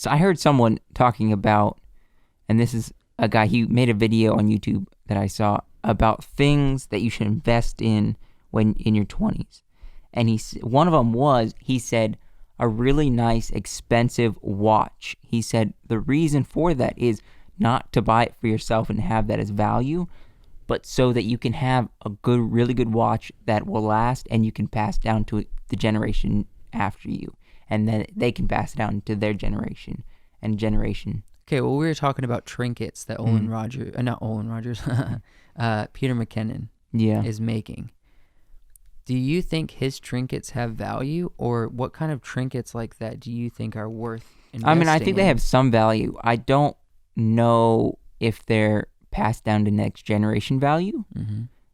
So I heard someone talking about, and this is a guy, he made a video on YouTube that I saw about things that you should invest in when in your 20s. And one of them was, he said, a really nice, expensive watch. He said the reason for that is not to buy it for yourself and have that as value, but so that you can have a really good watch that will last and you can pass down to the generation after you. And then they can pass it down to their generation and generation. Okay, well, we were talking about trinkets that Peter McKinnon is making. Do you think his trinkets have value, or what kind of trinkets like that do you think are worth investing I mean, I think in? they have some value. I don't know if they're passed down to next generation value,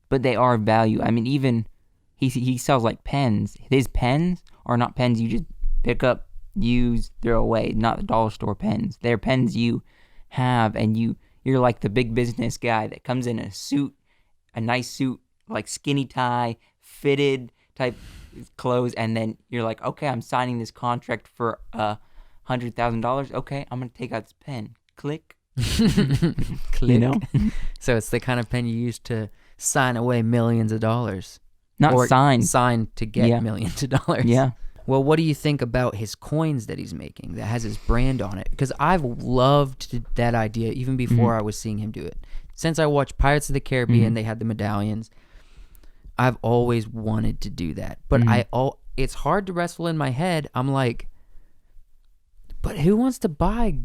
but they are value. I mean, even he sells like pens. His pens are not pens you just pick up, use, throw away, not the dollar store pens. They're pens you have, and you're like the big business guy that comes in a suit, a nice suit, like skinny tie, fitted type clothes, and then you're like, okay, I'm signing this contract for $100,000. Okay, I'm gonna take out this pen. Click. Click. You know? So it's the kind of pen you use to sign away millions of dollars. Not or sign to get millions of dollars. Yeah. Well, what do you think about his coins that he's making that has his brand on it? Because I've loved that idea even before I was seeing him do it. Since I watched Pirates of the Caribbean, they had the medallions. I've always wanted to do that. But it's hard to wrestle in my head. I'm like, but who wants to buy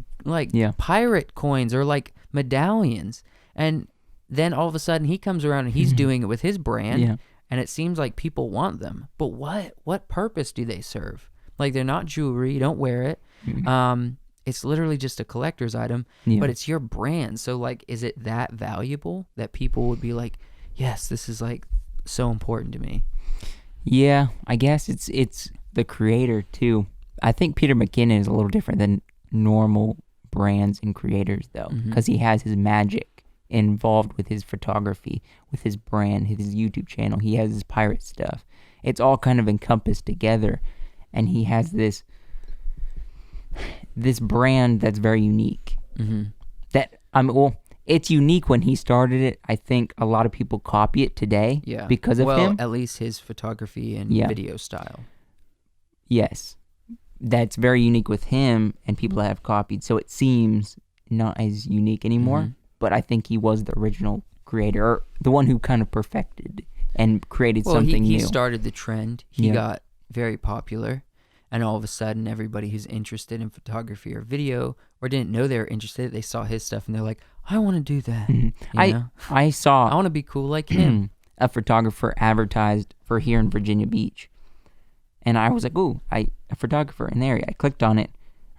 pirate coins or like medallions? And then all of a sudden he comes around and he's doing it with his brand. Yeah. And it seems like people want them, but what purpose do they serve? Like, they're not jewelry. You don't wear it. It's literally just a collector's item, but it's your brand. So, like, is it that valuable that people would be like, yes, this is, like, so important to me? Yeah, I guess it's the creator, too. I think Peter McKinnon is a little different than normal brands and creators, though, because he has his magic involved with his photography, with his brand, his YouTube channel. He has his pirate stuff. It's all kind of encompassed together, and he has this brand that's very unique. It's unique when he started it. I think a lot of people copy it today because of him. At least his photography and video style. Yes. That's very unique with him, and people have copied, so it seems not as unique anymore. But I think he was the original creator, or the one who kind of perfected and created something new. He started the trend. He got very popular, and all of a sudden, everybody who's interested in photography or video, or didn't know they were interested, they saw his stuff, and they're like, I want to do that. I saw... I want to be cool like him. A photographer advertised for here in Virginia Beach. And I was like, ooh, a photographer in the area. I clicked on it.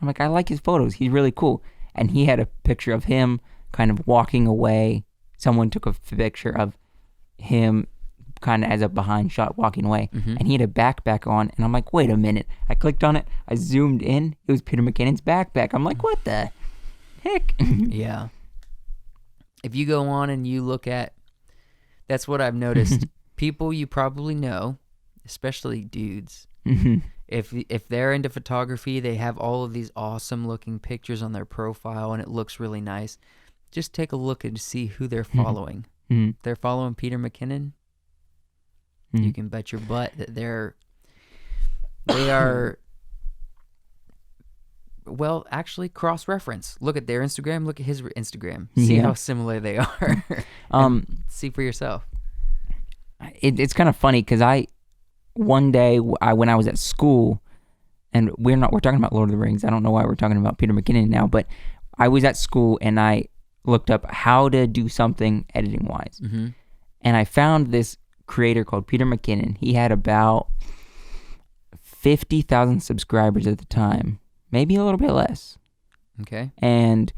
I'm like, I like his photos. He's really cool. And he had a picture of him kind of walking away. Someone took a picture of him kind of as a behind shot walking away. And he had a backpack on. And I'm like, wait a minute. I clicked on it. I zoomed in. It was Peter McKinnon's backpack. I'm like, what the heck? Yeah. If you go on and you look at, that's what I've noticed. People you probably know, especially dudes, if they're into photography, they have all of these awesome looking pictures on their profile and it looks really nice. Just take a look and see who they're following. They're following Peter McKinnon. You can bet your butt that they are well, actually cross-reference. Look at their Instagram, look at his Instagram. See how similar they are. See for yourself. It's kind of funny because one day when I was at school, and we're talking about Lord of the Rings. I don't know why we're talking about Peter McKinnon now, but I was at school and I looked up how to do something editing wise. And I found this creator called Peter McKinnon. He had about 50,000 subscribers at the time, maybe a little bit less. Okay. And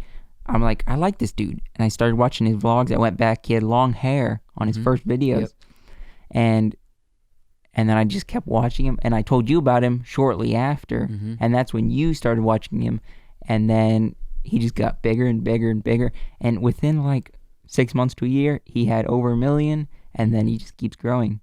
I'm like, I like this dude. And I started watching his vlogs. I went back. He had long hair on his first videos. And then I just kept watching him. And I told you about him shortly after. And that's when you started watching him. And then he just got bigger and bigger and bigger. And within like 6 months to a year, he had over 1 million. And then he just keeps growing.